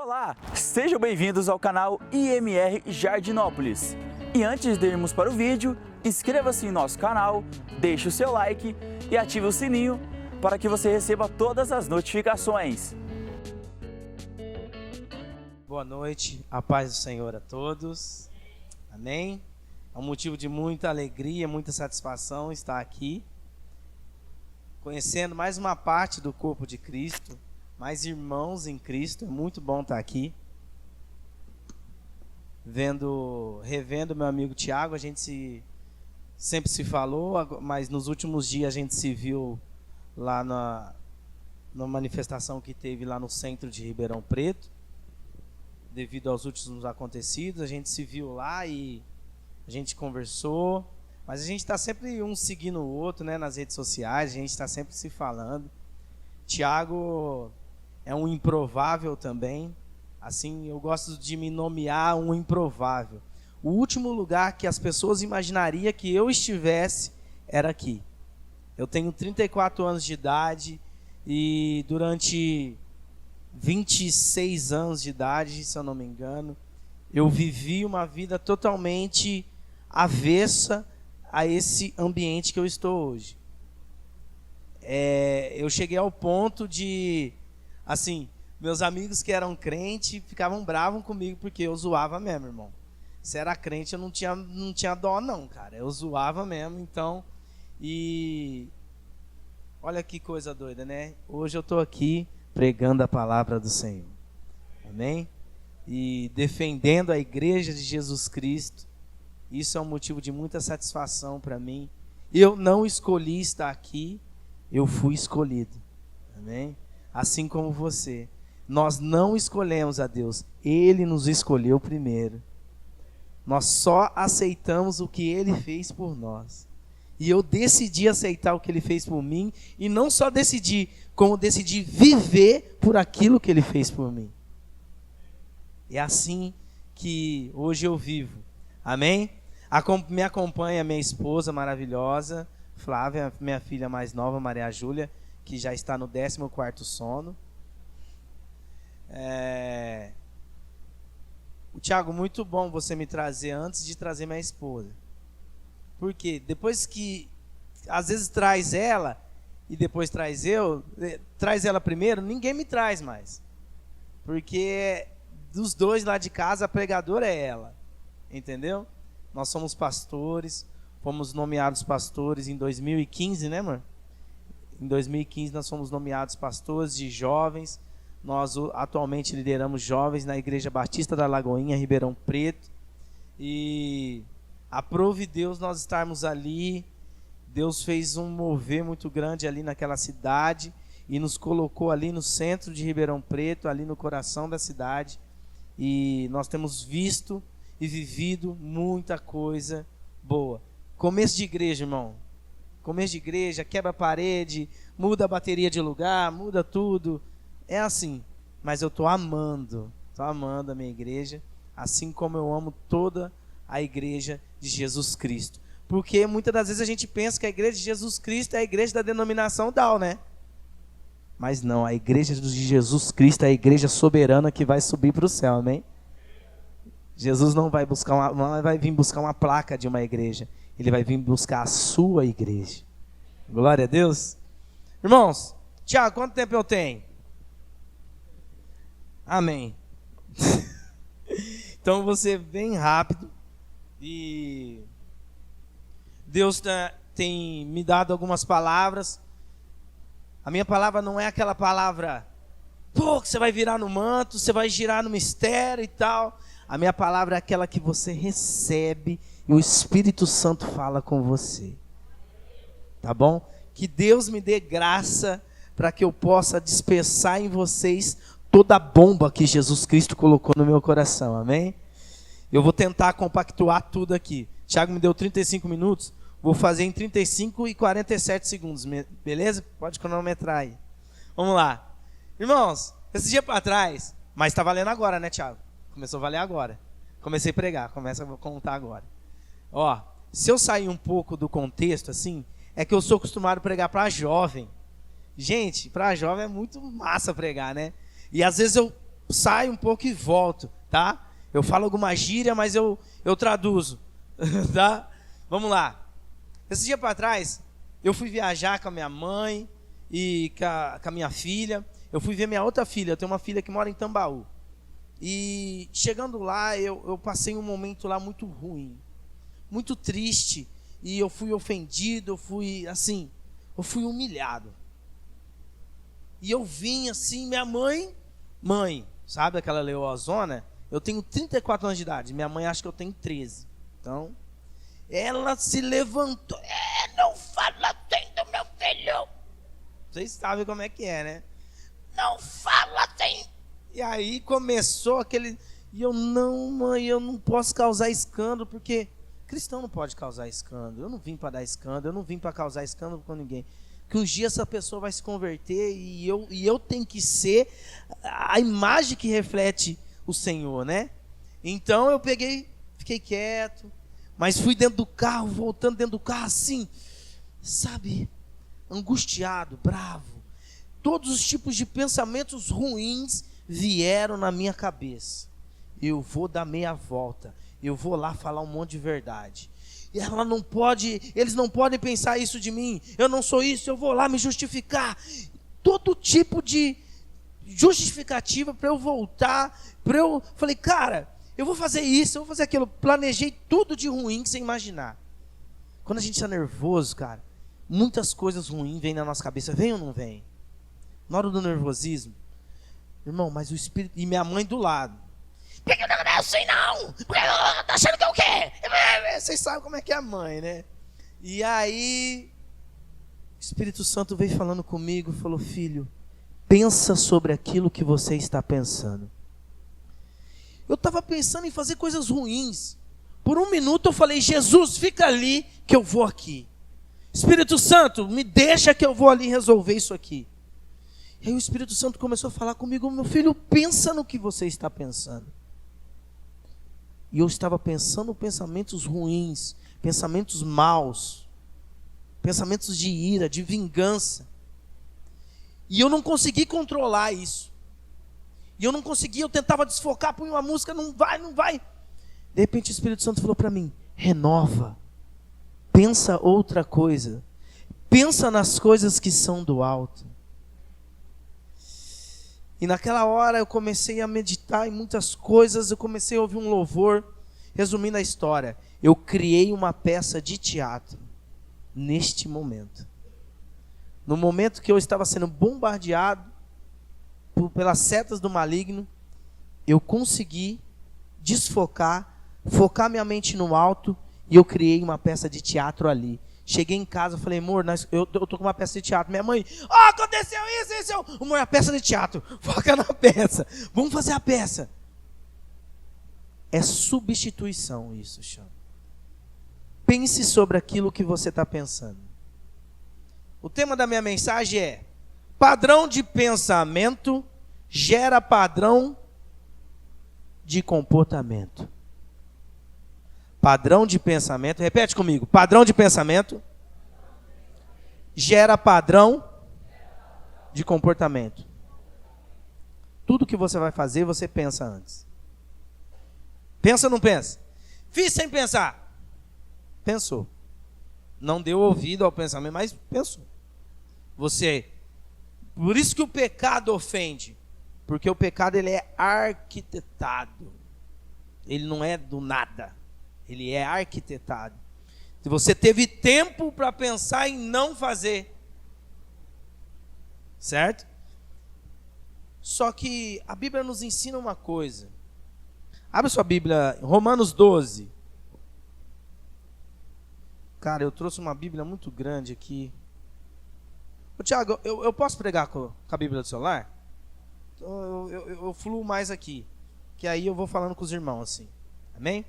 Olá, sejam bem-vindos ao canal IMR Jardinópolis. E antes de irmos para o vídeo, inscreva-se em nosso canal, deixe o seu like e ative o sininho para que você receba todas as notificações. Boa noite, a paz do Senhor a todos, amém? É um motivo de muita alegria, muita satisfação estar aqui, conhecendo mais uma parte do corpo de Cristo, mais irmãos em Cristo. É muito bom estar aqui, revendo meu amigo Tiago. A gente sempre se falou, mas nos últimos dias a gente se viu lá na manifestação que teve lá no centro de Ribeirão Preto, devido aos últimos acontecidos. A gente se viu lá e a gente conversou, mas a gente está sempre um seguindo o outro, né, nas redes sociais. A gente está sempre se falando. Tiago é um improvável também. Assim, eu gosto de me nomear um improvável. O último lugar que as pessoas imaginariam que eu estivesse era aqui. Eu tenho 34 anos de idade e durante 26 anos de idade, se eu não me engano, eu vivi uma vida totalmente avessa a esse ambiente que eu estou hoje. Eu cheguei ao ponto de, assim, meus amigos que eram crentes ficavam bravos comigo porque eu zoava mesmo, irmão. Se era crente, eu não tinha dó não, cara. Eu zoava mesmo, então. E olha que coisa doida, né? Hoje eu estou aqui pregando a palavra do Senhor, amém? E defendendo a igreja de Jesus Cristo. Isso é um motivo de muita satisfação para mim. Eu não escolhi estar aqui, eu fui escolhido, amém? Assim como você. Nós não escolhemos a Deus, Ele nos escolheu primeiro. Nós só aceitamos o que Ele fez por nós. E eu decidi aceitar o que Ele fez por mim, e não só decidi, como decidi viver por aquilo que Ele fez por mim. É assim que hoje eu vivo, amém? Me acompanha minha esposa maravilhosa, Flávia, minha filha mais nova, Maria Júlia, que já está no 14º sono. O Tiago, muito bom você me trazer antes de trazer minha esposa. Porque depois que, às vezes traz ela e depois traz ela primeiro, ninguém me traz mais. Porque dos dois lá de casa, a pregadora é ela, entendeu? Nós somos pastores, fomos nomeados pastores em 2015, né, amor? Em 2015 nós fomos nomeados pastores de jovens. Nós atualmente lideramos jovens na Igreja Batista da Lagoinha, Ribeirão Preto. E aprove Deus nós estarmos ali. Deus fez um mover muito grande ali naquela cidade e nos colocou ali no centro de Ribeirão Preto, ali no coração da cidade. E nós temos visto e vivido muita coisa boa. Começo de igreja, irmão. Começo de igreja, quebra a parede, muda a bateria de lugar, muda tudo. É assim, mas eu estou amando a minha igreja, assim como eu amo toda a igreja de Jesus Cristo. Porque muitas das vezes a gente pensa que a igreja de Jesus Cristo é a igreja da denominação tal, né? Mas não, a igreja de Jesus Cristo é a igreja soberana que vai subir para o céu, amém? Jesus não vai vir buscar uma placa de uma igreja, Ele vai vir buscar a sua igreja. Glória a Deus. Irmãos, Tiago, quanto tempo eu tenho? Amém. Então você bem rápido. E Deus tem me dado algumas palavras. A minha palavra não é aquela palavra, que você vai virar no manto, você vai girar no mistério e tal. A minha palavra é aquela que você recebe e o Espírito Santo fala com você. Tá bom? Que Deus me dê graça para que eu possa dispersar em vocês toda a bomba que Jesus Cristo colocou no meu coração, amém? Eu vou tentar compactuar tudo aqui. Tiago me deu 35 minutos, vou fazer em 35 e 47 segundos, beleza? Pode cronometrar aí. Vamos lá. Irmãos, esse dia para trás, mas está valendo agora, né, Tiago? Começou a valer agora. Comecei a pregar, começa a contar agora. Ó, se eu sair um pouco do contexto, assim, é que eu sou acostumado a pregar para jovem. Gente, para jovem é muito massa pregar, né? E às vezes eu saio um pouco e volto, tá? Eu falo alguma gíria, mas eu traduzo, tá? Vamos lá. Esse dia para trás, eu fui viajar com a minha mãe e com a minha filha. Eu fui ver minha outra filha, eu tenho uma filha que mora em Tambaú. E chegando lá, eu passei um momento lá muito ruim, muito triste. E eu fui ofendido, eu fui humilhado. E eu vim assim, minha mãe, sabe aquela leoazona? Eu tenho 34 anos de idade, minha mãe acha que eu tenho 13. Então, ela se levantou. Não fala assim do meu filho. Vocês sabem como é que é, né? Não fala assim. E aí começou aquele... E eu, não, mãe, eu não posso causar escândalo, porque cristão não pode causar escândalo. Eu não vim para dar escândalo, eu não vim para causar escândalo com ninguém. Que um dia essa pessoa vai se converter e eu tenho que ser a imagem que reflete o Senhor, né? Então eu fiquei quieto, mas fui dentro do carro, voltando dentro do carro assim, sabe, angustiado, bravo. Todos os tipos de pensamentos ruins vieram na minha cabeça. Eu vou dar meia volta, eu vou lá falar um monte de verdade. E eles não podem pensar isso de mim. Eu não sou isso, eu vou lá me justificar. Todo tipo de justificativa para eu voltar. Falei, cara, eu vou fazer isso, eu vou fazer aquilo. Planejei tudo de ruim que você imaginar. Quando a gente está nervoso, cara, muitas coisas ruins vêm na nossa cabeça. Vem ou não vem? Na hora do nervosismo, irmão, mas o Espírito... E minha mãe do lado. Por que não é assim, não? Tá achando que é o quê? Vocês sabem como é que é a mãe, né? E aí, o Espírito Santo veio falando comigo, falou, filho, pensa sobre aquilo que você está pensando. Eu estava pensando em fazer coisas ruins. Por um minuto eu falei, Jesus, fica ali que eu vou aqui. Espírito Santo, me deixa que eu vou ali resolver isso aqui. E aí o Espírito Santo começou a falar comigo, meu filho, pensa no que você está pensando. E eu estava pensando pensamentos ruins, pensamentos maus, pensamentos de ira, de vingança. E eu não consegui controlar isso. E eu não conseguia, eu tentava desfocar, põe uma música, não vai. De repente o Espírito Santo falou para mim, renova, pensa outra coisa, pensa nas coisas que são do alto. E naquela hora eu comecei a meditar em muitas coisas, eu comecei a ouvir um louvor. Resumindo a história, eu criei uma peça de teatro neste momento. No momento que eu estava sendo bombardeado pelas setas do maligno, eu consegui focar minha mente no alto e eu criei uma peça de teatro ali. Cheguei em casa, falei, amor, eu tô com uma peça de teatro. Minha mãe, aconteceu isso. Amor, a peça de teatro, foca na peça. Vamos fazer a peça. É substituição isso, chama. Pense sobre aquilo que você está pensando. O tema da minha mensagem é, padrão de pensamento gera padrão de comportamento. Padrão de pensamento, repete comigo, padrão de pensamento gera padrão de comportamento. Tudo que você vai fazer, você pensa antes. Pensa ou não pensa? Fiz sem pensar. Pensou. Não deu ouvido ao pensamento, mas pensou. Por isso que o pecado ofende. Porque o pecado ele é arquitetado. Ele não é do nada. Ele é arquitetado. Se você teve tempo para pensar em não fazer. Certo? Só que a Bíblia nos ensina uma coisa. Abre sua Bíblia, Romanos 12. Cara, eu trouxe uma Bíblia muito grande aqui. Ô, Tiago, eu posso pregar com a Bíblia do celular? Eu fluo mais aqui. Que aí eu vou falando com os irmãos assim. Amém?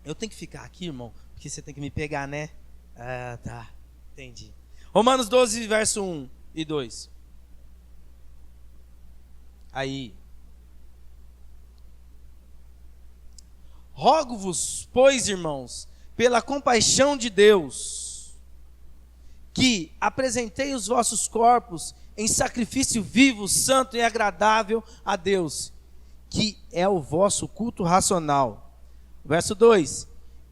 Eu tenho que ficar aqui, irmão, porque você tem que me pegar, né? Ah, tá. Entendi. Romanos 12, verso 1 e 2. Aí. Rogo-vos, pois, irmãos, pela compaixão de Deus, que apresentei os vossos corpos em sacrifício vivo, santo e agradável a Deus, que é o vosso culto racional. Verso 2: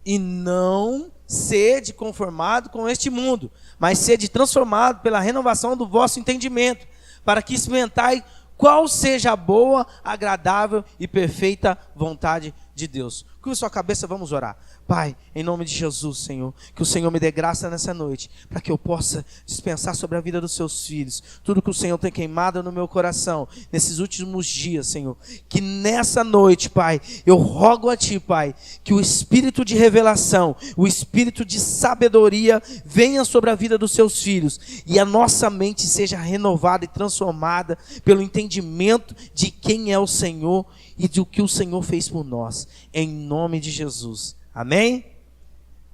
e não sede conformado com este mundo, mas sede transformado pela renovação do vosso entendimento, para que experimentai qual seja a boa, agradável e perfeita vontade de Deus. Curva sua cabeça, vamos orar. Pai, em nome de Jesus, Senhor, que o Senhor me dê graça nessa noite, para que eu possa dispensar sobre a vida dos seus filhos tudo que o Senhor tem queimado no meu coração nesses últimos dias, Senhor. Que nessa noite, Pai, eu rogo a Ti, Pai, que o espírito de revelação, o espírito de sabedoria venha sobre a vida dos seus filhos e a nossa mente seja renovada e transformada pelo entendimento de quem é o Senhor e do que o Senhor fez por nós, em nome de Jesus. Amém?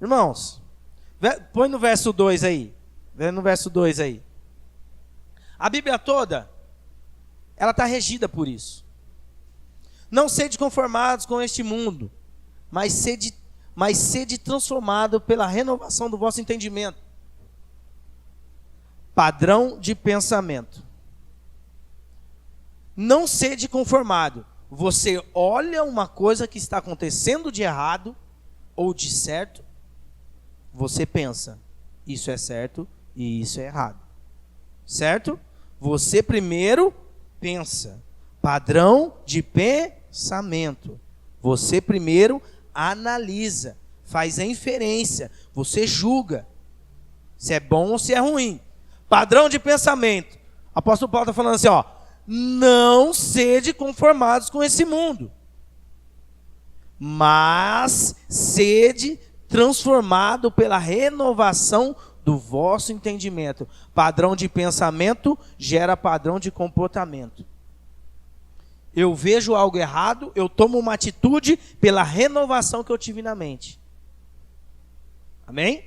Irmãos, põe no verso 2 aí. Vê no verso 2 aí. A Bíblia toda, ela está regida por isso. Não sede conformados com este mundo, mas sede transformado pela renovação do vosso entendimento. Padrão de pensamento. Não sede conformado. Você olha uma coisa que está acontecendo de errado ou de certo, você pensa, isso é certo e isso é errado. Certo? Você primeiro pensa. Padrão de pensamento. Você primeiro analisa, faz a inferência, você julga se é bom ou se é ruim. Padrão de pensamento. O apóstolo Paulo está falando assim, ó: não sede conformados com esse mundo, mas sede transformado pela renovação do vosso entendimento. Padrão de pensamento gera padrão de comportamento. Eu vejo algo errado, eu tomo uma atitude pela renovação que eu tive na mente. Amém?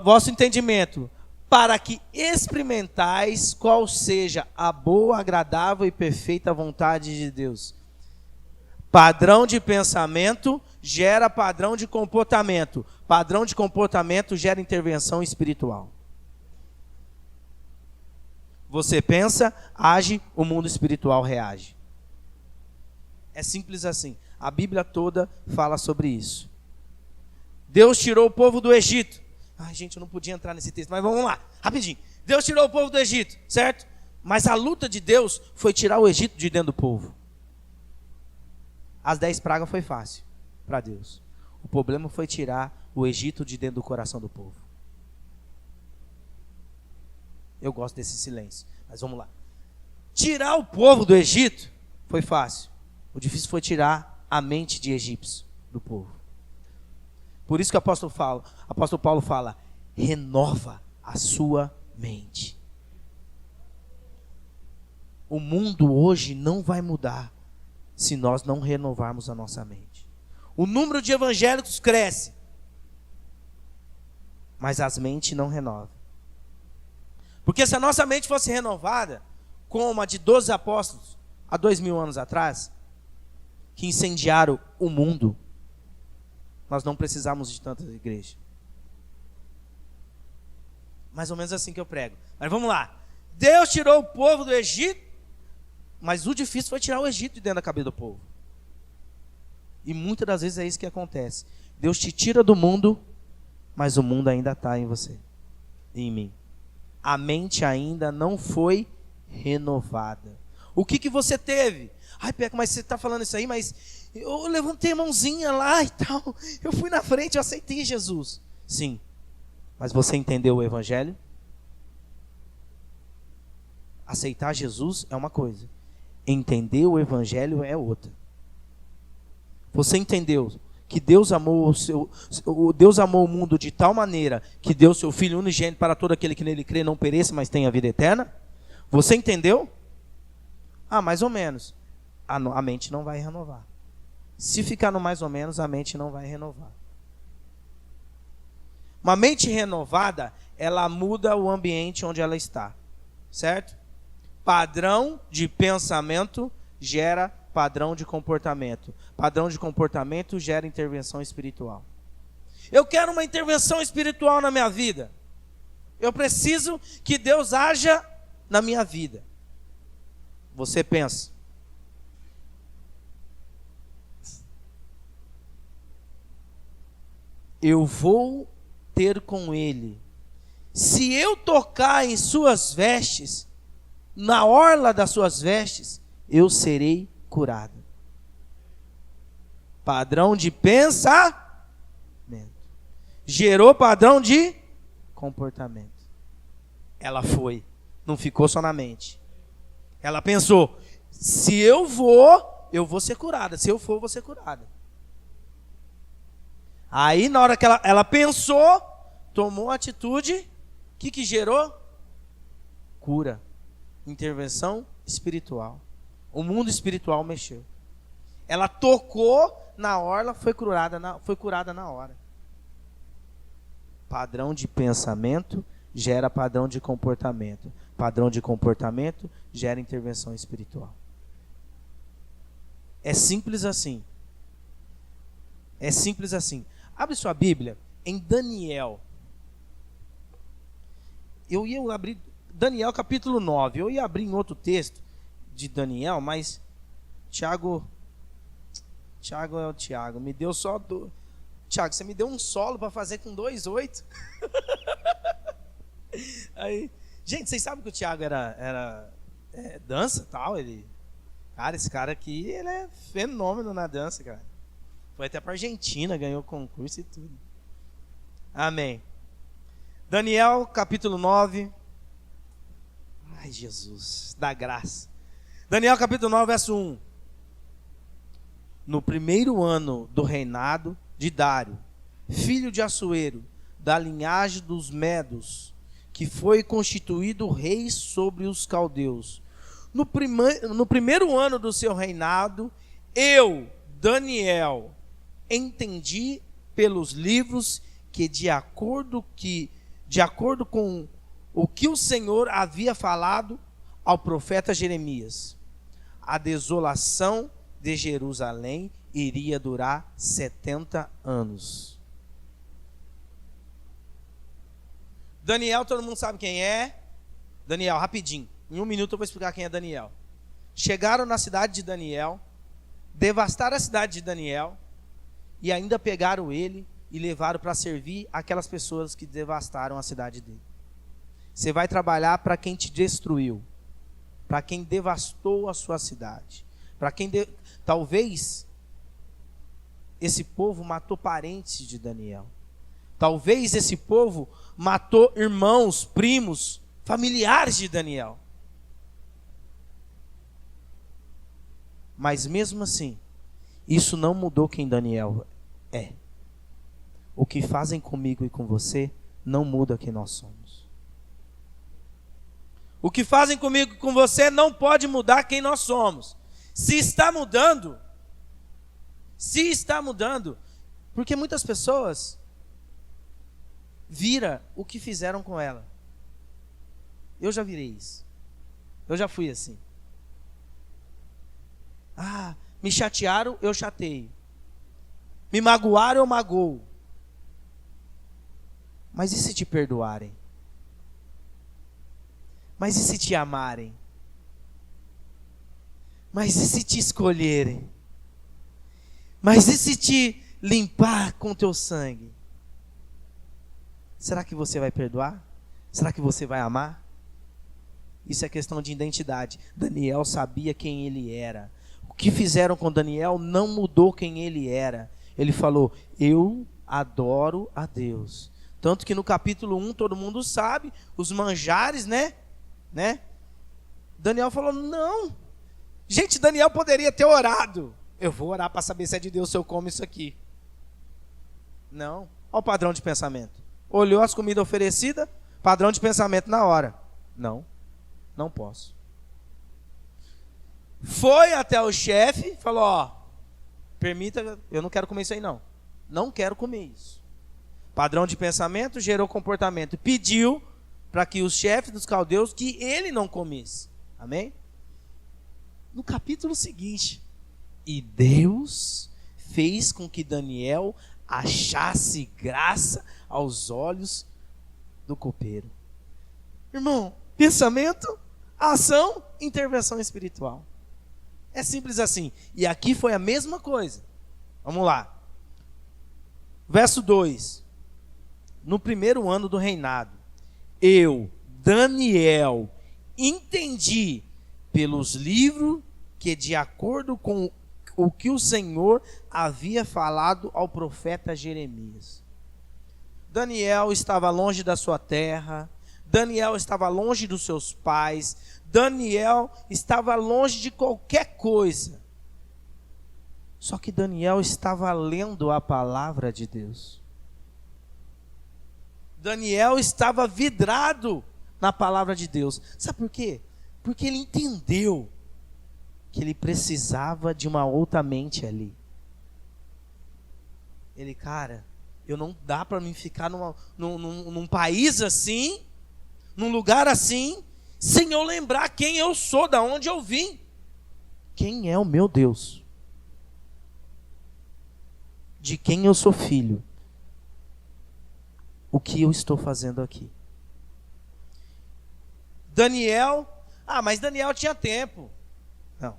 Vosso entendimento, para que experimentais qual seja a boa, agradável e perfeita vontade de Deus. Padrão de pensamento gera padrão de comportamento. Padrão de comportamento gera intervenção espiritual. Você pensa, age, o mundo espiritual reage. É simples assim. A Bíblia toda fala sobre isso. Deus tirou o povo do Egito. Ai, gente, eu não podia entrar nesse texto, mas vamos lá, rapidinho. Deus tirou o povo do Egito, certo? Mas a luta de Deus foi tirar o Egito de dentro do povo. As 10 pragas foi fácil para Deus. O problema foi tirar o Egito de dentro do coração do povo. Eu gosto desse silêncio, mas vamos lá. Tirar o povo do Egito foi fácil. O difícil foi tirar a mente de egípcio do povo. Por isso que o apóstolo Paulo fala, renova a sua mente. O mundo hoje não vai mudar se nós não renovarmos a nossa mente. O número de evangélicos cresce, mas as mentes não renovam. Porque se a nossa mente fosse renovada, como a de 12 apóstolos, há 2000 anos atrás, que incendiaram o mundo, nós não precisamos de tantas igrejas. Mais ou menos assim que eu prego. Mas vamos lá. Deus tirou o povo do Egito, mas o difícil foi tirar o Egito de dentro da cabeça do povo. E muitas das vezes é isso que acontece. Deus te tira do mundo, mas o mundo ainda está em você e em mim. A mente ainda não foi renovada. O que você teve? Ai, Peco, mas você está falando isso aí, mas eu levantei a mãozinha lá e tal. Eu fui na frente, eu aceitei Jesus. Sim, mas você entendeu o Evangelho? Aceitar Jesus é uma coisa. Entender o Evangelho é outra. Você entendeu que Deus amou o mundo de tal maneira que deu seu Filho unigênito para todo aquele que nele crê não pereça, mas tenha vida eterna? Você entendeu? Ah, mais ou menos. A mente não vai renovar. Se ficar no mais ou menos, a mente não vai renovar. Uma mente renovada, ela muda o ambiente onde ela está. Certo? Padrão de pensamento gera padrão de comportamento. Padrão de comportamento gera intervenção espiritual. Eu quero uma intervenção espiritual na minha vida. Eu preciso que Deus haja na minha vida. Você pensa, eu vou ter com ele. Se eu tocar em suas vestes, na orla das suas vestes, eu serei curado. Padrão de pensamento gerou padrão de comportamento. Ela foi, não ficou só na mente. Ela pensou, se eu vou ser curada. Se eu for, eu vou ser curada. Aí na hora que ela pensou, tomou atitude, o que gerou? Cura. Intervenção espiritual. O mundo espiritual mexeu. Ela tocou na orla, foi curada na hora. Padrão de pensamento gera padrão de comportamento. Padrão de comportamento gera intervenção espiritual. É simples assim. É simples assim. Abre sua Bíblia em Daniel. Eu ia abrir Daniel capítulo 9. Eu ia abrir em outro texto de Daniel, mas Tiago é o Tiago. Me deu só do... Tiago, você me deu um solo para fazer com 2:8. Aí, gente, vocês sabem que o Tiago era dança e tal? Cara, esse cara aqui, ele é fenômeno na dança, cara. Foi até para Argentina, ganhou concurso e tudo. Amém. Daniel, capítulo 9. Ai, Jesus, dá graça. Daniel, capítulo 9, verso 1. No primeiro ano do reinado de Dário, filho de Assuero, da linhagem dos Medos, que foi constituído rei sobre os caldeus. No primeiro ano do seu reinado, eu, Daniel, entendi pelos livros que de acordo com o que o Senhor havia falado ao profeta Jeremias, a desolação de Jerusalém iria durar 70 anos. Daniel, todo mundo sabe quem é? Daniel, rapidinho, em 1 minuto eu vou explicar quem é Daniel. Chegaram na cidade de Daniel, devastaram a cidade de Daniel, e ainda pegaram ele e levaram para servir aquelas pessoas que devastaram a cidade dele. Você vai trabalhar para quem te destruiu, para quem devastou a sua cidade, para quem talvez esse povo matou parentes de Daniel. Talvez esse povo matou irmãos, primos, familiares de Daniel. Mas mesmo assim, isso não mudou quem Daniel é. O que fazem comigo e com você não muda quem nós somos. O que fazem comigo e com você não pode mudar quem nós somos. Se está mudando, porque muitas pessoas viram o que fizeram com ela. Eu já virei isso. Eu já fui assim. Me chatearam, eu chateio. Me magoaram, eu magoo. Mas e se te perdoarem? Mas e se te amarem? Mas e se te escolherem? Mas e se te limpar com teu sangue? Será que você vai perdoar? Será que você vai amar? Isso é questão de identidade. Daniel sabia quem ele era. O que fizeram com Daniel não mudou quem ele era. Ele falou, eu adoro a Deus. Tanto que no capítulo 1, todo mundo sabe, os manjares, né? Daniel falou, não. Gente, Daniel poderia ter orado. Eu vou orar para saber se é de Deus se eu como isso aqui. Não. Olha o padrão de pensamento. Olhou as comidas oferecidas, padrão de pensamento na hora. Não posso. Foi até o chefe, falou, permita, eu não quero comer isso aí não. Não quero comer isso. Padrão de pensamento gerou comportamento. Pediu para que os chefes dos caldeus, que ele não comesse. Amém? No capítulo seguinte, e Deus fez com que Daniel achasse graça aos olhos do copeiro. Irmão, pensamento, ação, intervenção espiritual. É simples assim. E aqui foi a mesma coisa. Vamos lá. Verso 2. No primeiro ano do reinado, eu, Daniel, entendi pelos livros que, de acordo com o que o Senhor havia falado ao profeta Jeremias. Daniel estava longe da sua terra, Daniel estava longe dos seus pais, Daniel estava longe de qualquer coisa. Só que Daniel estava lendo a palavra de Deus. Daniel estava vidrado na palavra de Deus. Sabe por quê? Porque ele entendeu que ele precisava de uma outra mente ali. Ele, cara, não dá para mim ficar num país assim, num lugar assim, sem eu lembrar quem eu sou, da onde eu vim. Quem é o meu Deus? De quem eu sou filho? O que eu estou fazendo aqui? Daniel, mas Daniel tinha tempo. Não.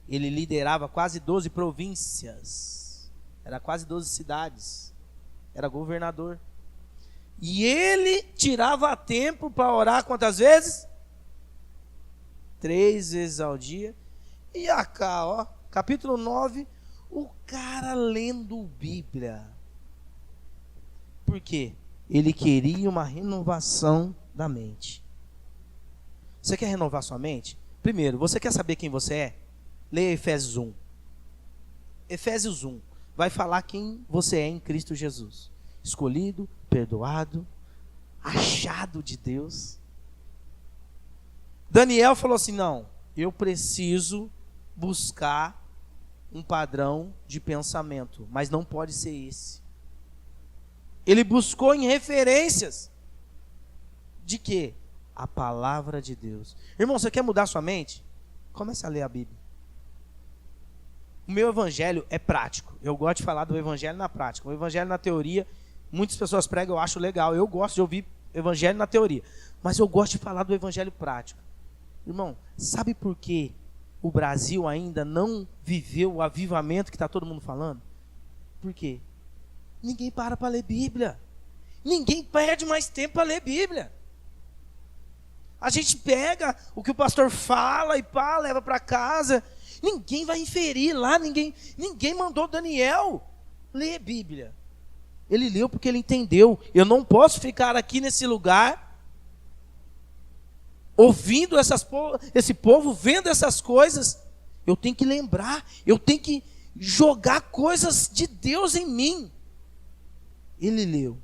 Ele liderava quase 12 províncias. Era quase 12 cidades. Era governador. E ele tirava tempo para orar quantas vezes? 3 vezes ao dia. E cá, ó, capítulo 9, o cara lendo Bíblia. Por quê? Ele queria uma renovação da mente. Você quer renovar sua mente? Primeiro, você quer saber quem você é? Leia Efésios 1. Efésios 1 vai falar quem você é em Cristo Jesus. Escolhido, perdoado, achado de Deus. Daniel falou assim, não, eu preciso buscar um padrão de pensamento, mas não pode ser esse. Ele buscou em referências de quê? A palavra de Deus. Irmão, você quer mudar sua mente? Comece a ler a Bíblia. O meu evangelho é prático. Eu gosto de falar do evangelho na prática. O evangelho na teoria, muitas pessoas pregam, eu acho legal. Eu gosto de ouvir evangelho na teoria. Mas eu gosto de falar do evangelho prático. Irmão, sabe por que o Brasil ainda não viveu o avivamento que está todo mundo falando? Por quê? Ninguém para ler Bíblia. Ninguém perde mais tempo para ler Bíblia. A gente pega o que o pastor fala e leva para casa. Ninguém vai inferir lá, ninguém mandou Daniel ler Bíblia. Ele leu porque ele entendeu. Eu não posso ficar aqui nesse lugar ouvindo esse povo, vendo essas coisas. Eu tenho que lembrar, eu tenho que jogar coisas de Deus em mim. Ele leu.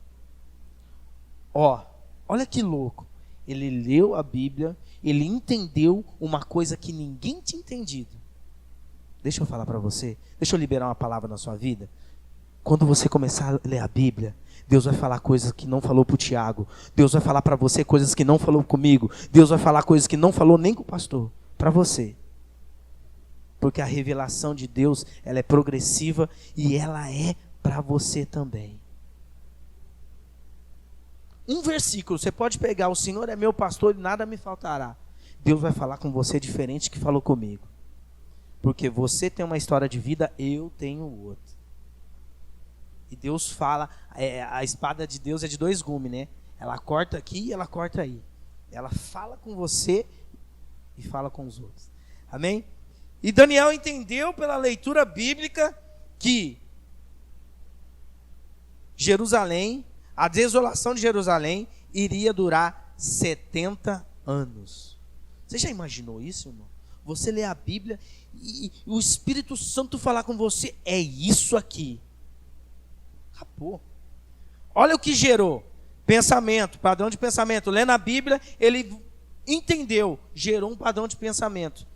Olha que louco. Ele leu a Bíblia, ele entendeu uma coisa que ninguém tinha entendido. Deixa eu falar para você, deixa eu liberar uma palavra na sua vida. Quando você começar a ler a Bíblia, Deus vai falar coisas que não falou para o Tiago. Deus vai falar para você coisas que não falou comigo. Deus vai falar coisas que não falou nem com o pastor, para você. Porque a revelação de Deus, ela é progressiva e ela é para você também. Um versículo, você pode pegar, o Senhor é meu pastor e nada me faltará. Deus vai falar com você diferente que falou comigo. Porque você tem uma história de vida, eu tenho outra. E Deus fala, a espada de Deus é de 2 gumes, né? Ela corta aqui e ela corta aí. Ela fala com você e fala com os outros. Amém? E Daniel entendeu pela leitura bíblica que Jerusalém, a desolação de Jerusalém iria durar 70 anos. Você já imaginou isso, irmão? Você lê a Bíblia e o Espírito Santo falar com você, é isso aqui. Acabou. Olha o que gerou. Pensamento, padrão de pensamento. Lendo a Bíblia, ele entendeu, gerou um padrão de pensamento.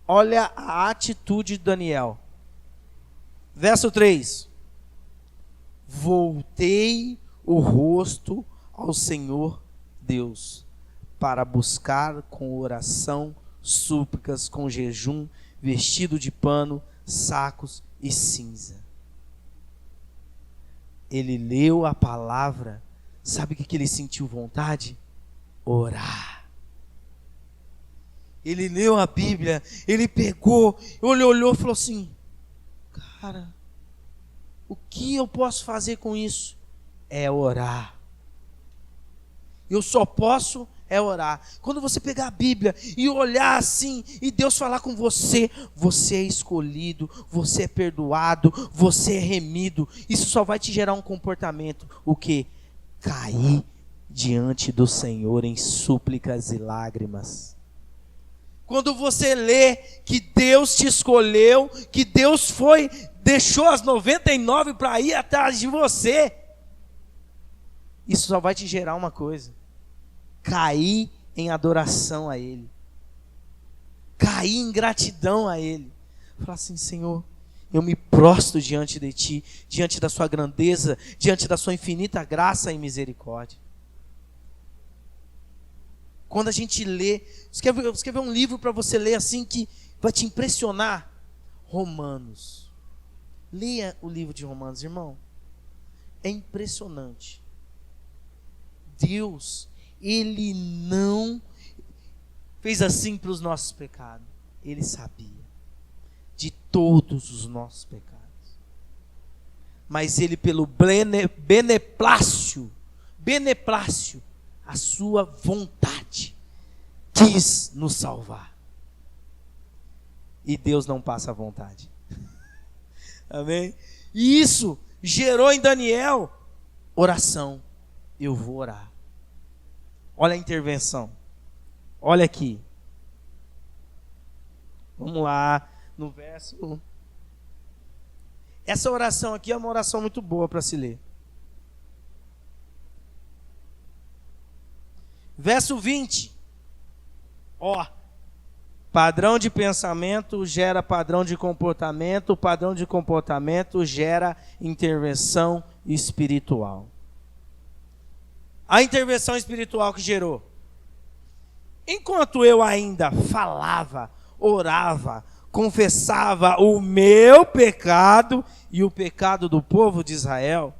Olha a atitude de Daniel. Verso 3. Voltei o rosto ao Senhor Deus, para buscar com oração, súplicas, com jejum, vestido de pano, sacos e cinza. Ele leu a palavra. Sabe o que ele sentiu vontade? orar. Ele leu a Bíblia, ele pegou, ele olhou e falou assim: cara, o que eu posso fazer com isso? É orar. Eu só posso orar. Quando você pegar a Bíblia e olhar assim, e Deus falar com você, você é escolhido, você é perdoado, você é remido. Isso só vai te gerar um comportamento, o quê? Cair diante do Senhor em súplicas e lágrimas. Quando você lê que Deus te escolheu, que Deus deixou as 99 para ir atrás de você, isso só vai te gerar uma coisa: cair em adoração a Ele, cair em gratidão a Ele. Falar assim: Senhor, eu me prostro diante de Ti, diante da Sua grandeza, diante da Sua infinita graça e misericórdia. Quando a gente lê, você quer ver um livro para você ler assim que vai te impressionar? Romanos. Leia o livro de Romanos, irmão. É impressionante. Deus, Ele não fez assim para os nossos pecados. Ele sabia de todos os nossos pecados. Mas Ele, pelo beneplácito, a sua vontade, quis nos salvar. E Deus não passa a vontade. Amém? E isso gerou em Daniel oração. Eu vou orar. Olha a intervenção. Olha aqui. Vamos lá, no verso. Essa oração aqui é uma oração muito boa para se ler. Verso 20. Ó, padrão de pensamento gera padrão de comportamento, padrão de comportamento gera intervenção espiritual. A intervenção espiritual que gerou: enquanto eu ainda falava, orava, confessava o meu pecado e o pecado do povo de Israel,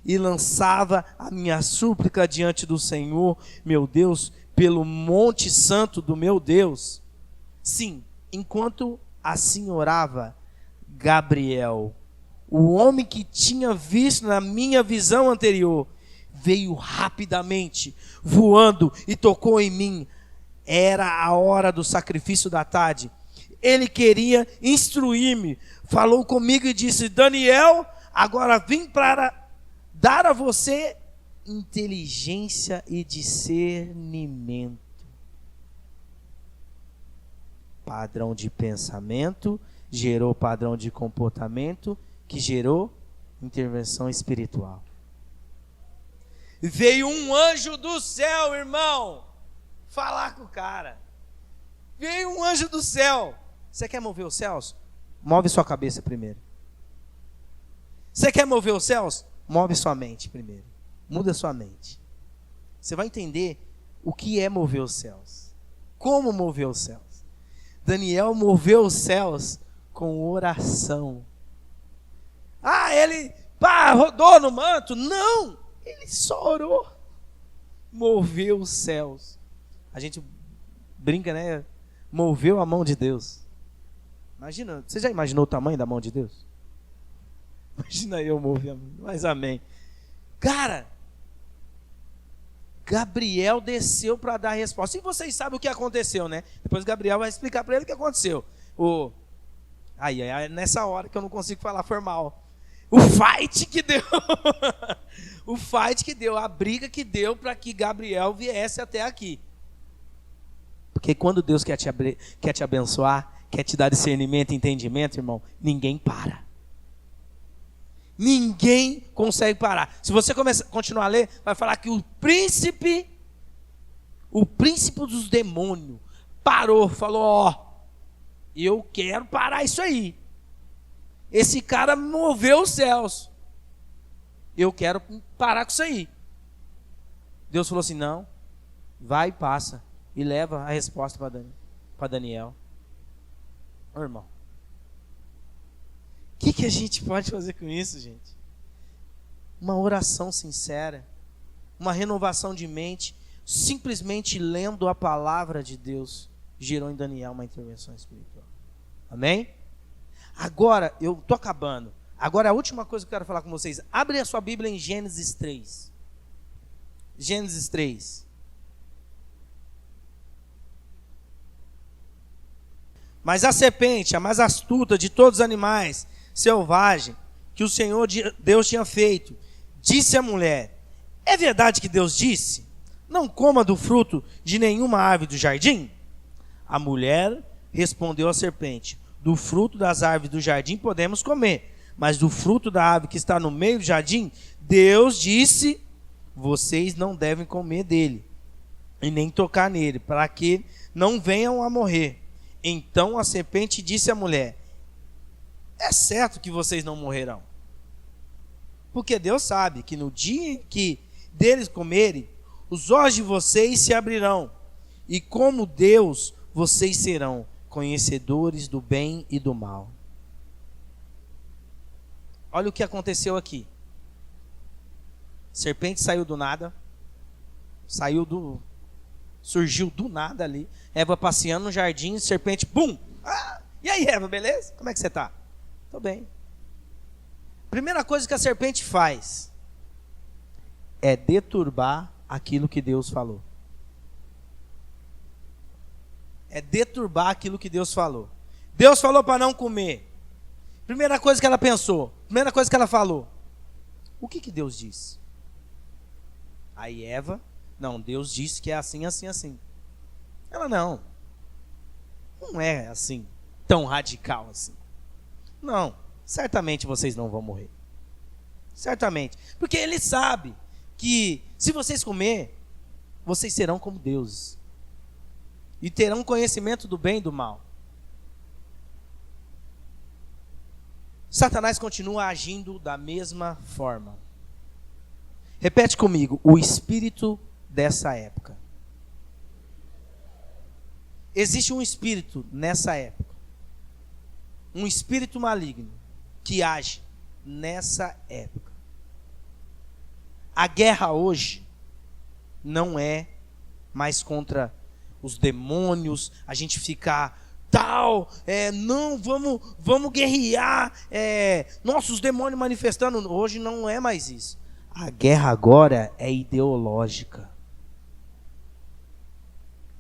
e lançava a minha súplica diante do Senhor, meu Deus, pelo monte santo do meu Deus. Sim, enquanto assim orava, Gabriel, o homem que tinha visto na minha visão anterior, veio rapidamente, voando, e tocou em mim. Era a hora do sacrifício da tarde. Ele queria instruir-me, falou comigo e disse: Daniel, agora vim para dar a você inteligência e discernimento. Padrão de pensamento gerou padrão de comportamento, que gerou intervenção espiritual. Veio um anjo do céu, irmão, falar com o cara. Veio um anjo do céu. Você quer mover os céus? Move sua cabeça primeiro. Você quer mover os céus? Move sua mente primeiro. Muda sua mente. Você vai entender o que é mover os céus. Como mover os céus. Daniel moveu os céus com oração. Ele rodou no manto? Não, ele só orou. Moveu os céus. A gente brinca, né? Moveu a mão de Deus. Imagina, você já imaginou o tamanho da mão de Deus? Imagina eu mover a mão, mas amém. Cara, Gabriel desceu para dar a resposta. E vocês sabem o que aconteceu, né? Depois Gabriel vai explicar para ele o que aconteceu. Nessa hora que eu não consigo falar formal. O fight que deu. O fight que deu, a briga que deu para que Gabriel viesse até aqui. Porque quando Deus quer te abençoar, quer te dar discernimento e entendimento, irmão, ninguém para. Ninguém consegue parar. Se você continuar a ler, vai falar que o príncipe dos demônios, parou, falou: eu quero parar isso aí. Esse cara moveu os céus. Eu quero parar com isso aí. Deus falou assim: não, vai e passa. E leva a resposta para Daniel. Irmão, o que a gente pode fazer com isso, gente? Uma oração sincera, uma renovação de mente. simplesmente lendo a palavra de Deus, gerou em Daniel uma intervenção espiritual. Amém? Agora, eu estou acabando. Agora, a última coisa que eu quero falar com vocês. Abre a sua Bíblia em Gênesis 3. Gênesis 3. Mas a serpente, a mais astuta de todos os animais selvagens que o Senhor Deus tinha feito, disse à mulher: é verdade que Deus disse: não coma do fruto de nenhuma árvore do jardim? A mulher respondeu à serpente: do fruto das árvores do jardim podemos comer, mas do fruto da árvore que está no meio do jardim, Deus disse: vocês não devem comer dele, e nem tocar nele, para que não venham a morrer. Então a serpente disse à mulher: é certo que vocês não morrerão, porque Deus sabe que no dia em que deles comerem, os olhos de vocês se abrirão, e como Deus, vocês serão conhecedores do bem e do mal. Olha o que aconteceu aqui. A serpente saiu do nada, surgiu do nada ali. Eva passeando no jardim, serpente, pum! Ah, e aí, Eva, beleza? Como é que você está? Estou bem. Primeira coisa que a serpente faz é deturbar aquilo que Deus falou. É deturbar aquilo que Deus falou. Deus falou para não comer. Primeira coisa que ela pensou, primeira coisa que ela falou: o que Deus disse? Aí Eva: não, Deus disse que é assim, assim, assim. Ela: não é assim, tão radical assim. Não, certamente vocês não vão morrer. Certamente. Porque ele sabe que se vocês comer, vocês serão como deuses. E terão conhecimento do bem e do mal. Satanás continua agindo da mesma forma. Repete comigo: o espírito dessa época. Existe um espírito nessa época, um espírito maligno que age nessa época. A guerra hoje não é mais contra os demônios, a gente ficar não, vamos guerrear, nossos demônios manifestando. Hoje não é mais isso. A guerra agora é ideológica.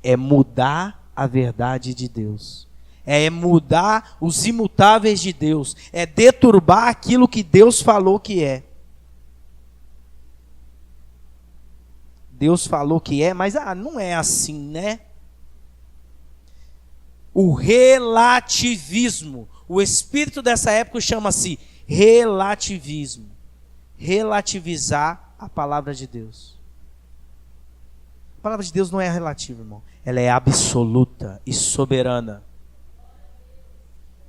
É mudar a verdade de Deus. É mudar os imutáveis de Deus. É deturbar aquilo que Deus falou que é. Deus falou que é, mas não é assim, né? O relativismo. O espírito dessa época chama-se relativismo. Relativizar a palavra de Deus. A palavra de Deus não é relativa, irmão. Ela é absoluta e soberana.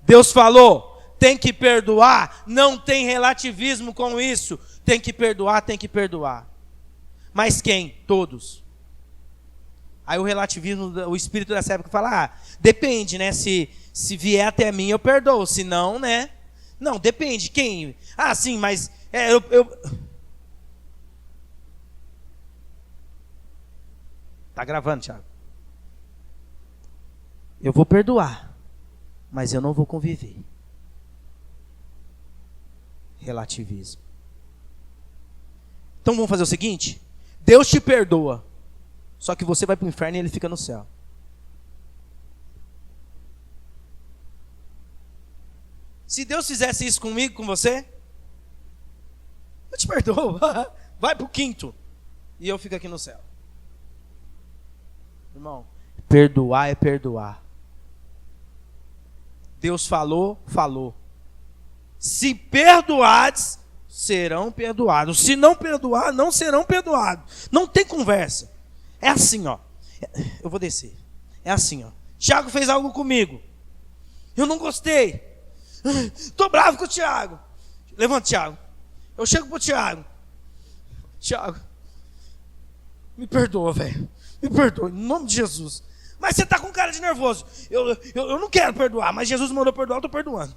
Deus falou: tem que perdoar. Não tem relativismo com isso. Tem que perdoar, tem que perdoar. Mas quem? Todos. Aí o relativismo, o espírito dessa época fala: depende, né? Se vier até mim eu perdoo, se não, né? Não, depende, quem? Sim, mas Tá gravando, Thiago? Eu vou perdoar, mas eu não vou conviver. Relativismo. Então vamos fazer o seguinte: Deus te perdoa, só que você vai para o inferno e ele fica no céu. Se Deus fizesse isso comigo, com você, eu te perdoo. Vai para o quinto e eu fico aqui no céu. Irmão, perdoar é perdoar. Deus falou, falou. Se perdoares, serão perdoados. Se não perdoar, não serão perdoados. Não tem conversa. É assim, ó. Eu vou descer. É assim, ó. Tiago fez algo comigo. Eu não gostei. Estou bravo com o Tiago. Levanta, Tiago. Eu chego pro Tiago. Tiago, me perdoa, velho. Me perdoa, em nome de Jesus. Mas você está com cara de nervoso. Eu não quero perdoar, mas Jesus mandou perdoar, eu estou perdoando.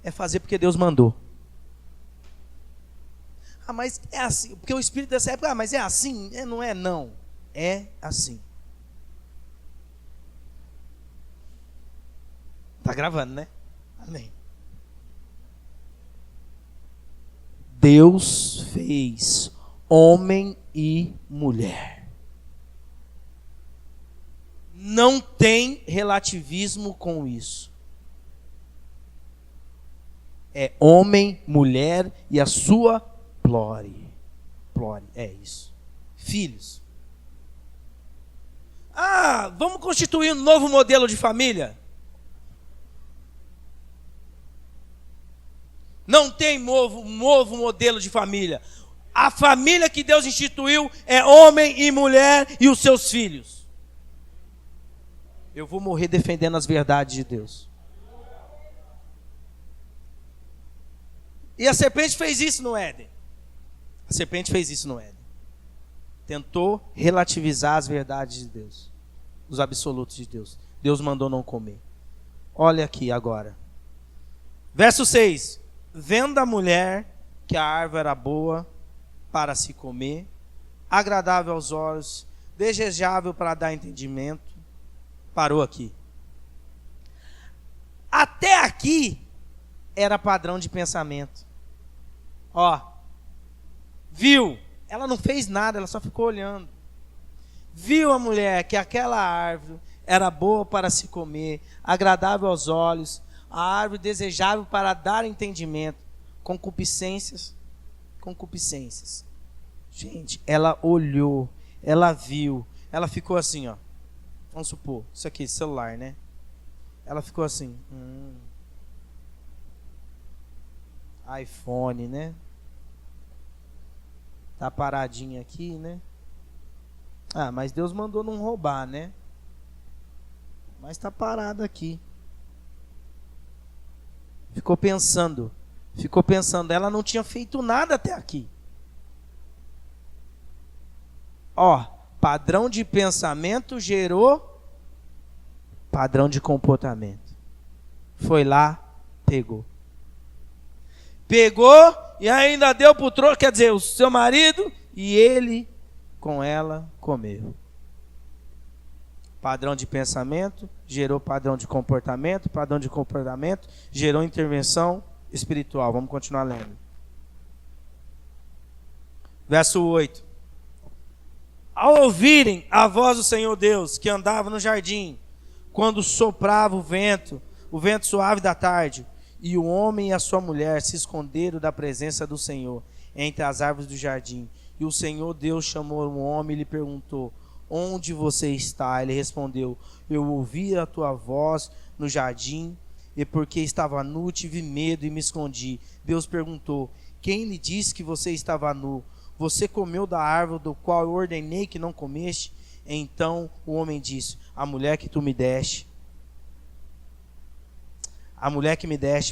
É fazer porque Deus mandou. Mas é assim, porque o espírito dessa época, mas é assim? Não é não. é assim. Tá gravando, né? Amém. Deus fez homem e mulher. Não tem relativismo com isso. É homem, mulher e a sua plore. Plore, é isso. Filhos. Vamos constituir um novo modelo de família? Não tem novo modelo de família. A família que Deus instituiu é homem e mulher e os seus filhos. Eu vou morrer defendendo as verdades de Deus. E a serpente fez isso no Éden. A serpente fez isso no Éden. Tentou relativizar as verdades de Deus, os absolutos de Deus. Deus mandou não comer. Olha aqui agora. Verso 6. Vendo a mulher que a árvore era boa para se comer, agradável aos olhos, desejável para dar entendimento, parou aqui. Até aqui era padrão de pensamento. Viu? Ela não fez nada, ela só ficou olhando. Viu a mulher que aquela árvore era boa para se comer, agradável aos olhos, a árvore desejável para dar entendimento, concupiscências. Gente, ela olhou, ela viu, ela ficou assim, vamos supor, isso aqui, celular, né? Ela ficou assim, iPhone, né? Tá paradinho aqui, né? Mas Deus mandou não roubar, né? Mas tá parado aqui. Ficou pensando. Ela não tinha feito nada até aqui. Padrão de pensamento gerou padrão de comportamento. Foi lá, pegou e ainda deu pro troco, quer dizer, o seu marido, e ele com ela comeu. Padrão de pensamento gerou padrão de comportamento gerou intervenção espiritual. Vamos continuar lendo. Verso 8. Ao ouvirem a voz do Senhor Deus, que andava no jardim, quando soprava o vento suave da tarde, e o homem e a sua mulher se esconderam da presença do Senhor entre as árvores do jardim. E o Senhor Deus chamou o homem e lhe perguntou: onde você está? Ele respondeu: eu ouvi a tua voz no jardim, e porque estava nu, tive medo e me escondi. Deus perguntou: quem lhe disse que você estava nu? Você comeu da árvore do qual eu ordenei que não comeste? Então o homem disse: a mulher que me deste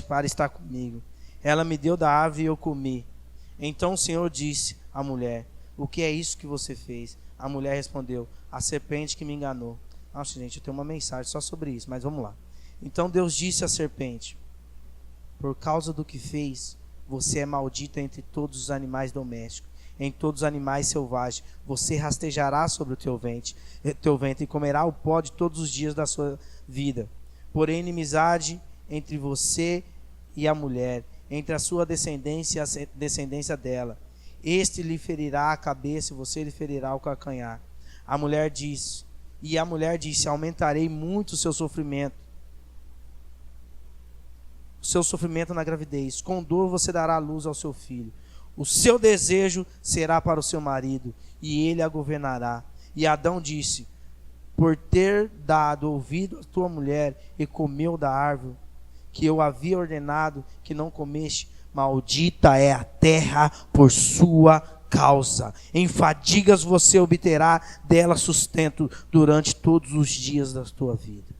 para estar comigo, ela me deu da árvore e eu comi. Então o Senhor disse à mulher: o que é isso que você fez? A mulher respondeu: a serpente que me enganou. Nossa, gente, eu tenho uma mensagem só sobre isso, mas vamos lá. Então Deus disse à serpente: por causa do que fez, você é maldita entre todos os animais domésticos, em todos os animais selvagens. Você rastejará sobre o teu ventre e comerá o pó de todos os dias da sua vida. Porém, inimizade entre você e a mulher, entre a sua descendência e a descendência dela. Este lhe ferirá a cabeça e você lhe ferirá o calcanhar. A mulher disse: aumentarei muito o seu sofrimento na gravidez. Com dor você dará luz ao seu filho. O seu desejo será para o seu marido, e ele a governará. E Adão disse: por ter dado ouvido à tua mulher e comeu da árvore que eu havia ordenado que não comeste, maldita é a terra por sua causa. Em fadigas você obterá dela sustento durante todos os dias da tua vida.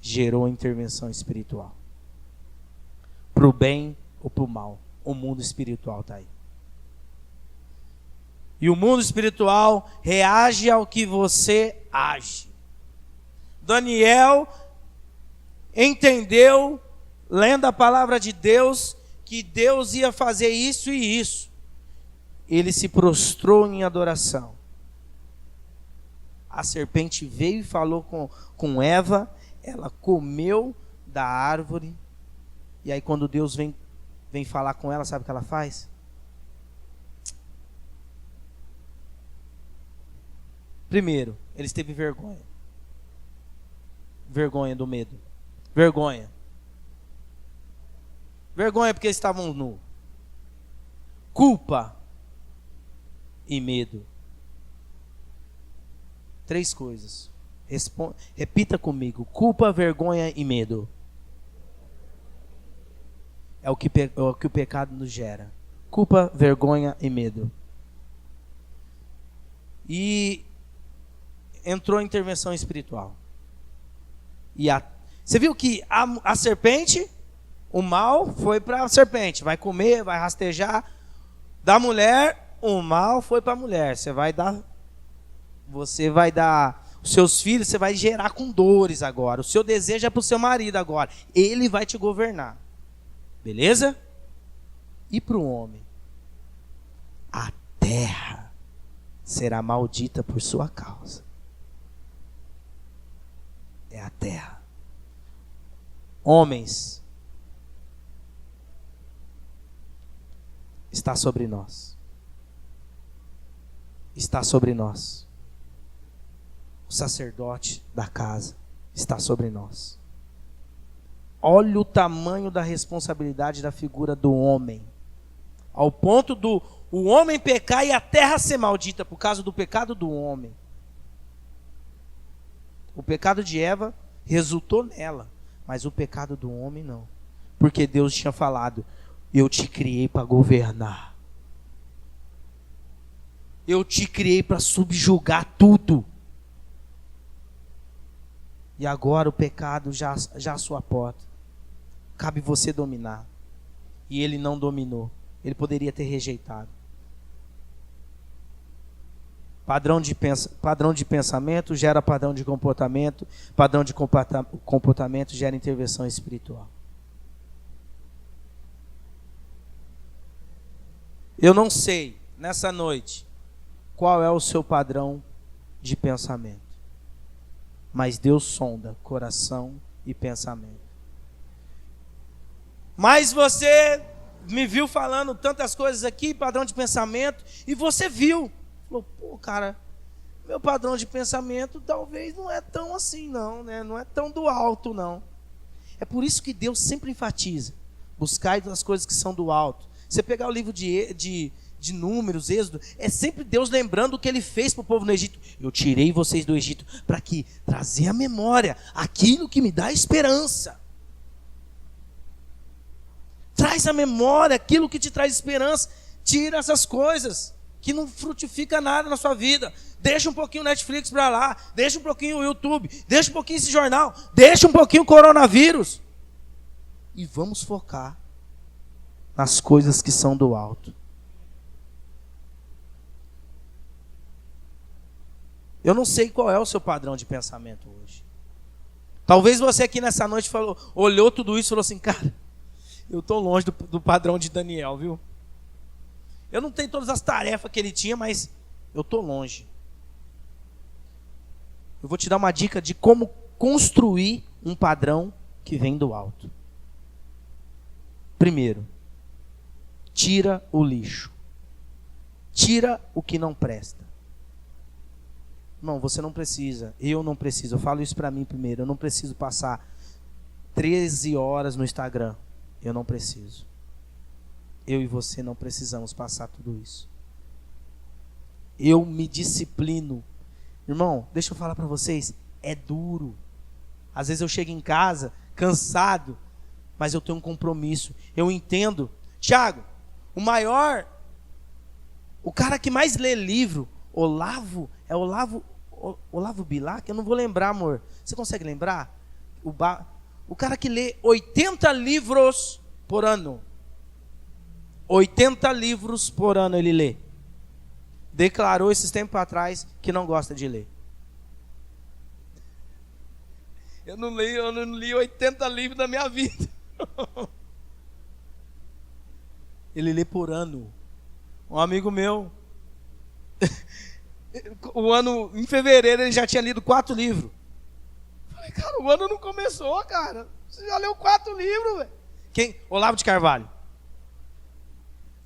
Gerou intervenção espiritual. Para o bem ou para o mal. O mundo espiritual está aí. E o mundo espiritual reage ao que você age. Daniel entendeu, lendo a palavra de Deus, que Deus ia fazer isso e isso. Ele se prostrou em adoração. A serpente veio e falou com Eva, ela comeu da árvore, e aí quando Deus vem falar com ela, sabe o que ela faz? Primeiro, eles teve vergonha. Vergonha do medo. Vergonha. Vergonha porque eles estavam nus. Culpa e medo. 3 coisas. Repita comigo. Culpa, vergonha e medo. É o que o pecado nos gera. Culpa, vergonha e medo. E entrou a intervenção espiritual. Você viu que a serpente, o mal foi para a serpente. Vai comer, vai rastejar. Da mulher, o mal foi para a mulher. Você vai dar os seus filhos, você vai gerar com dores agora. O seu desejo é para o seu marido agora. Ele vai te governar. Beleza? E para o homem? A terra será maldita por sua causa. É a terra. Homens, está sobre nós. Está sobre nós. O sacerdote da casa está sobre nós. Olha o tamanho da responsabilidade da figura do homem. Ao ponto do o homem pecar e a terra ser maldita por causa do pecado do homem. O pecado de Eva resultou nela, mas o pecado do homem não. Porque Deus tinha falado: eu te criei para governar. Eu te criei para subjugar tudo. E agora o pecado já à sua porta. Cabe você dominar. E ele não dominou. Ele poderia ter rejeitado. Padrão de pensamento gera padrão de comportamento. Padrão de comportamento gera intervenção espiritual. Eu não sei, nessa noite, qual é o seu padrão de pensamento. Mas Deus sonda coração e pensamento. Mas você me viu falando tantas coisas aqui, padrão de pensamento, e você viu. Falou, pô, cara, meu padrão de pensamento talvez não é tão assim não, né? Não é tão do alto não. É por isso que Deus sempre enfatiza: buscai as coisas que são do alto. Você pegar o livro de Números, Êxodo, é sempre Deus lembrando o que ele fez para o povo no Egito. Eu tirei vocês do Egito para que trazer à memória aquilo que me dá esperança. Traz à memória aquilo que te traz esperança. Tira essas coisas que não frutifica nada na sua vida. Deixa um pouquinho o Netflix para lá, deixa um pouquinho o YouTube, deixa um pouquinho esse jornal, deixa um pouquinho o coronavírus. E vamos focar nas coisas que são do alto. Eu não sei qual é o seu padrão de pensamento hoje. Talvez você aqui nessa noite olhou tudo isso e falou assim: cara, eu estou longe do padrão de Daniel, viu? Eu não tenho todas as tarefas que ele tinha, mas eu estou longe. Eu vou te dar uma dica de como construir um padrão que vem do alto. Primeiro, tira o lixo. Tira o que não presta. Não, você não precisa. Eu não preciso. Eu falo isso para mim primeiro. Eu não preciso passar 13 horas no Instagram. Eu não preciso. Eu e você não precisamos passar tudo isso. Eu me disciplino. Irmão, deixa eu falar para vocês. É duro. Às vezes eu chego em casa cansado, mas eu tenho um compromisso. Eu entendo. Tiago, o cara que mais lê livro, Olavo Bilac? Eu não vou lembrar, amor. Você consegue lembrar? O cara que lê 80 livros por ano. 80 livros por ano ele lê. Declarou esses tempos atrás que não gosta de ler. Eu não li 80 livros na minha vida. Ele lê por ano. Um amigo meu, em fevereiro ele já tinha lido 4 livros. Falei, cara, o ano não começou, cara. Você já leu 4 livros, velho. Quem? Olavo de Carvalho.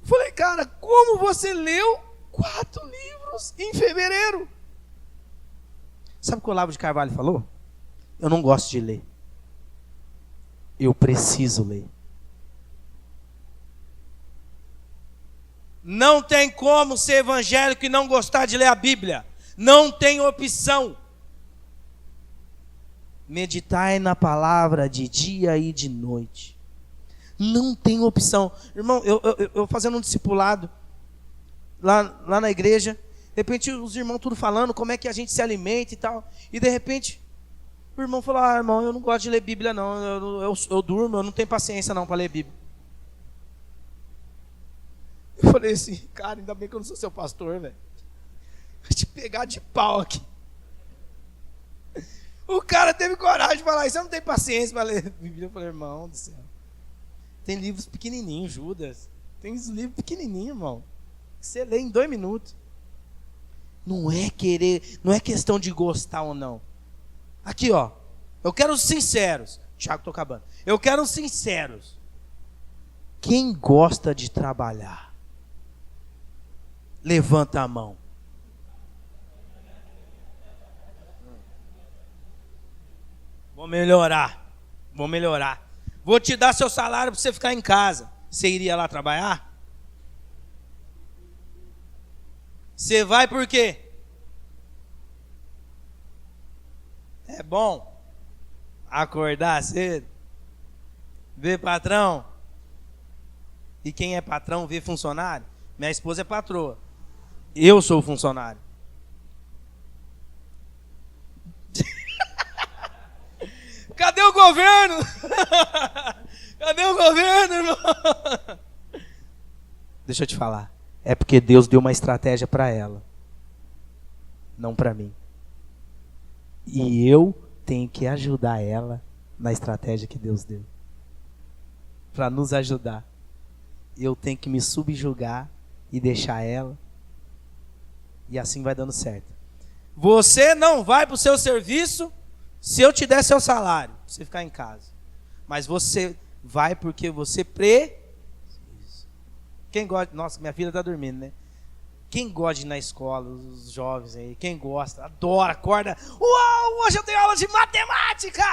Falei, cara, como você leu 4 livros em fevereiro? Sabe o que o Olavo de Carvalho falou? Eu não gosto de ler. Eu preciso ler. Não tem como ser evangélico e não gostar de ler a Bíblia. Não tem opção. Meditai na palavra de dia e de noite. Não tem opção. Irmão, eu fazendo um discipulado lá na igreja, de repente os irmãos tudo falando como é que a gente se alimenta e tal. E de repente o irmão falou, irmão, eu não gosto de ler Bíblia não. Eu durmo, eu não tenho paciência não para ler Bíblia. Eu falei assim, cara, ainda bem que eu não sou seu pastor, velho. Vou te pegar de pau aqui. O cara teve coragem de falar isso, eu não tenho paciência para ler Bíblia. Eu falei, irmão do céu. Tem livros pequenininhos, Judas. Tem livros pequenininhos, irmão. Que você lê em 2 minutos. Não é questão de gostar ou não. Aqui, ó. Eu quero os sinceros. Tiago, tô acabando. Eu quero os sinceros. Quem gosta de trabalhar? Levanta a mão. Vou melhorar. Vou te dar seu salário para você ficar em casa. Você iria lá trabalhar? Você vai por quê? É bom acordar cedo, ver patrão. E quem é patrão vê funcionário? Minha esposa é patroa. Eu sou o funcionário. Cadê o governo? Cadê o governo, irmão? Deixa eu te falar. É porque Deus deu uma estratégia para ela. Não para mim. E eu tenho que ajudar ela na estratégia que Deus deu. Para nos ajudar. Eu tenho que me subjugar e deixar ela. E assim vai dando certo. Você não vai para o seu serviço se eu te der seu salário, pra você ficar em casa. Mas você vai porque você precisa. Quem gosta... Nossa, minha filha está dormindo, né? Quem gosta de ir na escola, os jovens aí, quem gosta, adora, acorda. Uau, hoje eu tenho aula de matemática!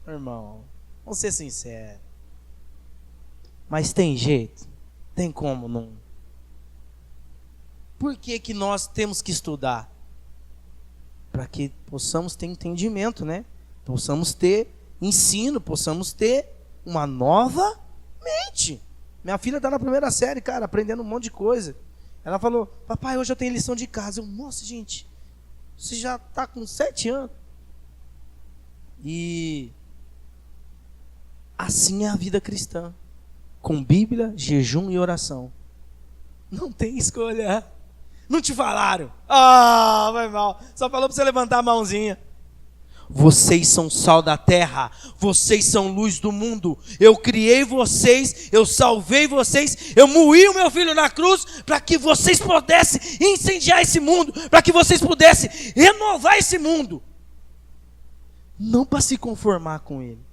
Irmão, vamos ser sinceros. Mas tem jeito? Tem como não? Por que nós temos que estudar? Para que possamos ter entendimento, né? Possamos ter ensino, possamos ter uma nova mente. Minha filha está na 1ª série, cara, aprendendo um monte de coisa. Ela falou, papai, hoje eu tenho lição de casa. Eu, nossa, gente, você já está com 7 anos. E assim é a vida cristã. Com Bíblia, jejum e oração. Não tem escolha. Não te falaram? Ah, vai mal. Só falou para você levantar a mãozinha. Vocês são sal da terra. Vocês são luz do mundo. Eu criei vocês. Eu salvei vocês. Eu moí o meu filho na cruz para que vocês pudessem incendiar esse mundo. Para que vocês pudessem renovar esse mundo. Não para se conformar com ele.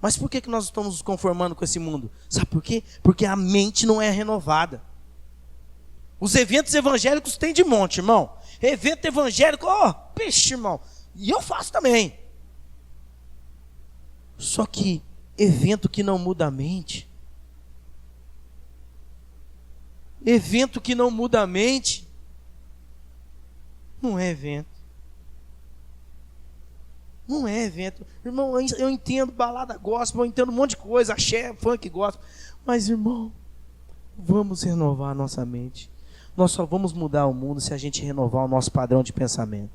Mas por que nós estamos nos conformando com esse mundo? Sabe por quê? Porque a mente não é renovada. Os eventos evangélicos tem de monte, irmão. Evento evangélico, peixe, irmão. E eu faço também. Só que evento que não muda a mente. Evento que não muda a mente. Não é evento. Não é evento. Irmão, eu entendo balada gospel, eu entendo um monte de coisa, axé, funk, gospel. Mas, irmão, vamos renovar a nossa mente. Nós só vamos mudar o mundo se a gente renovar o nosso padrão de pensamento.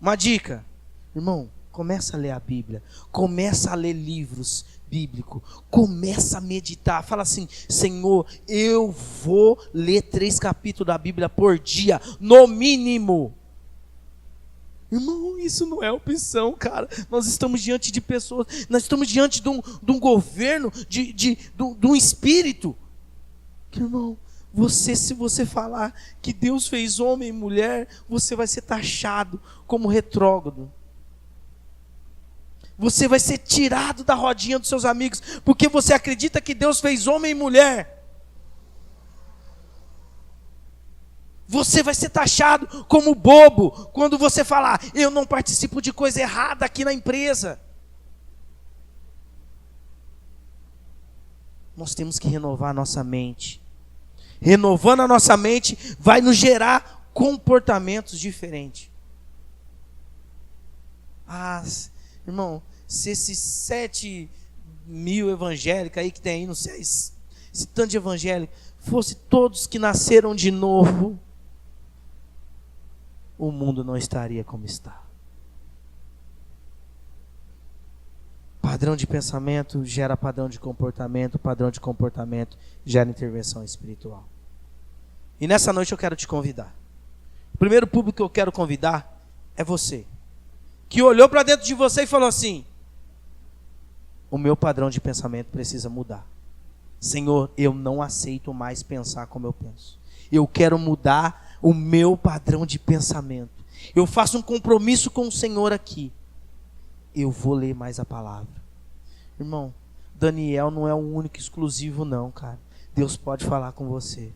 Uma dica, irmão, começa a ler a Bíblia, começa a ler livros bíblicos, começa a meditar, fala assim, Senhor, eu vou ler 3 capítulos da Bíblia por dia, no mínimo. Irmão, isso não é opção, cara. Nós estamos diante de pessoas, nós estamos diante de um governo, de um espírito. Irmão, Se você falar que Deus fez homem e mulher, você vai ser taxado como retrógrado. Você vai ser tirado da rodinha dos seus amigos, porque você acredita que Deus fez homem e mulher. Você vai ser taxado como bobo quando você falar: eu não participo de coisa errada aqui na empresa. Nós temos que renovar a nossa mente. Renovando a nossa mente vai nos gerar comportamentos diferentes. Irmão, se esses 7.000 evangélicos aí que tem aí, não sei, esse tanto de evangélicos, fosse todos que nasceram de novo, o mundo não estaria como está. Padrão de pensamento gera padrão de comportamento gera intervenção espiritual. E nessa noite eu quero te convidar. O primeiro público que eu quero convidar é você, que olhou para dentro de você e falou assim: o meu padrão de pensamento precisa mudar. Senhor, eu não aceito mais pensar como eu penso. Eu quero mudar o meu padrão de pensamento. Eu faço um compromisso com o Senhor aqui. Eu vou ler mais a palavra. Irmão, Daniel não é o único exclusivo não, cara. Deus pode falar com você.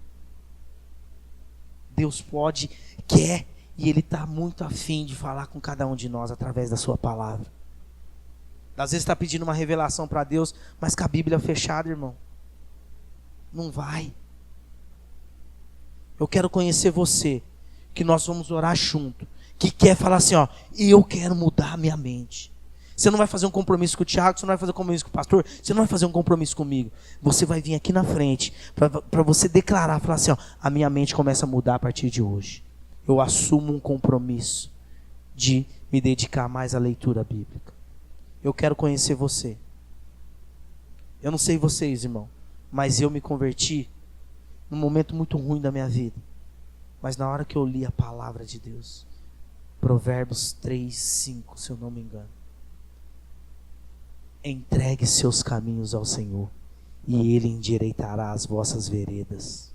Deus pode, quer, e Ele está muito afim de falar com cada um de nós através da sua palavra. Às vezes está pedindo uma revelação para Deus, mas com a Bíblia fechada, irmão. Não vai. Eu quero conhecer você, que nós vamos orar junto, que quer falar assim, ó, eu quero mudar a minha mente. Você não vai fazer um compromisso com o Tiago, você não vai fazer um compromisso com o pastor, você não vai fazer um compromisso comigo. Você vai vir aqui na frente para você declarar, falar assim, ó, a minha mente começa a mudar a partir de hoje. Eu assumo um compromisso de me dedicar mais à leitura bíblica. Eu quero conhecer você. Eu não sei vocês, irmão, mas eu me converti num momento muito ruim da minha vida. Mas na hora que eu li a palavra de Deus, Provérbios 3:5, se eu não me engano. Entregue seus caminhos ao Senhor, e Ele endireitará as vossas veredas.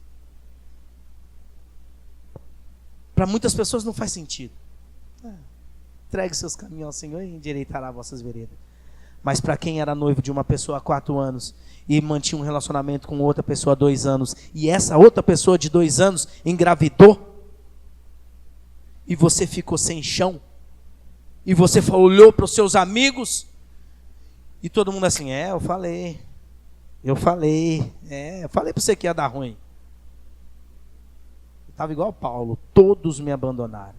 Para muitas pessoas não faz sentido. Entregue seus caminhos ao Senhor e endireitará as vossas veredas. Mas para quem era noivo de uma pessoa há 4 anos e mantinha um relacionamento com outra pessoa há 2 anos, e essa outra pessoa de 2 anos engravidou, e você ficou sem chão, e você olhou para os seus amigos, e todo mundo assim, eu falei para você que ia dar ruim. Eu estava igual Paulo, todos me abandonaram.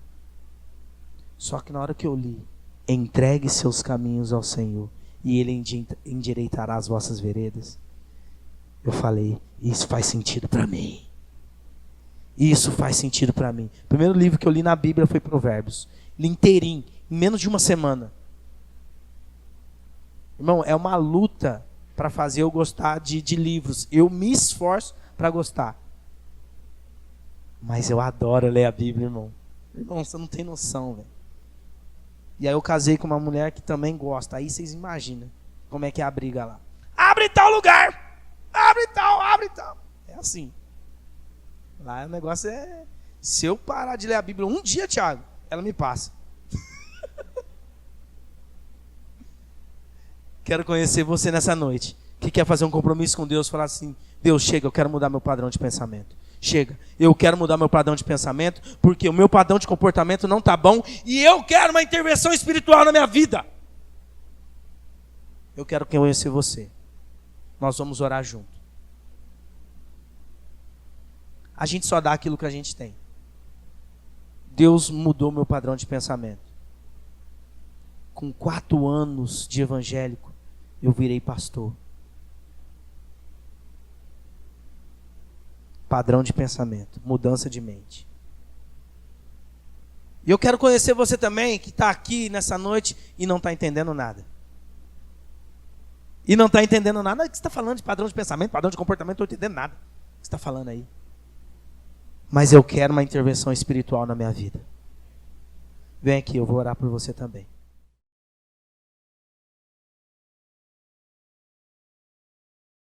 Só que na hora que eu li, entregue seus caminhos ao Senhor, e Ele endireitará as vossas veredas. Eu falei, isso faz sentido para mim. Isso faz sentido para mim. O primeiro livro que eu li na Bíblia foi Provérbios. Li inteirinho, em menos de uma semana. Irmão, é uma luta para fazer eu gostar de livros. Eu me esforço para gostar. Mas eu adoro ler a Bíblia, irmão. Irmão, você não tem noção, velho. E aí eu casei com uma mulher que também gosta. Aí vocês imaginam como é que é a briga lá. Abre tal lugar! Abre tal! É assim. Lá o negócio é... Se eu parar de ler a Bíblia um dia, Thiago, ela me passa. Quero conhecer você nessa noite, que quer fazer um compromisso com Deus, falar assim, Deus, chega, eu quero mudar meu padrão de pensamento. Chega, eu quero mudar meu padrão de pensamento, porque o meu padrão de comportamento não está bom, e eu quero uma intervenção espiritual na minha vida. Eu quero conhecer você. Nós vamos orar junto. A gente só dá aquilo que a gente tem. Deus mudou meu padrão de pensamento. Com 4 anos de evangélico, eu virei pastor. Padrão de pensamento, mudança de mente. E eu quero conhecer você também, que está aqui nessa noite e não está entendendo nada. E não está entendendo nada. O que você está falando de padrão de pensamento, padrão de comportamento? Não estou entendendo nada. O que você está falando aí? Mas eu quero uma intervenção espiritual na minha vida. Vem aqui, eu vou orar por você também.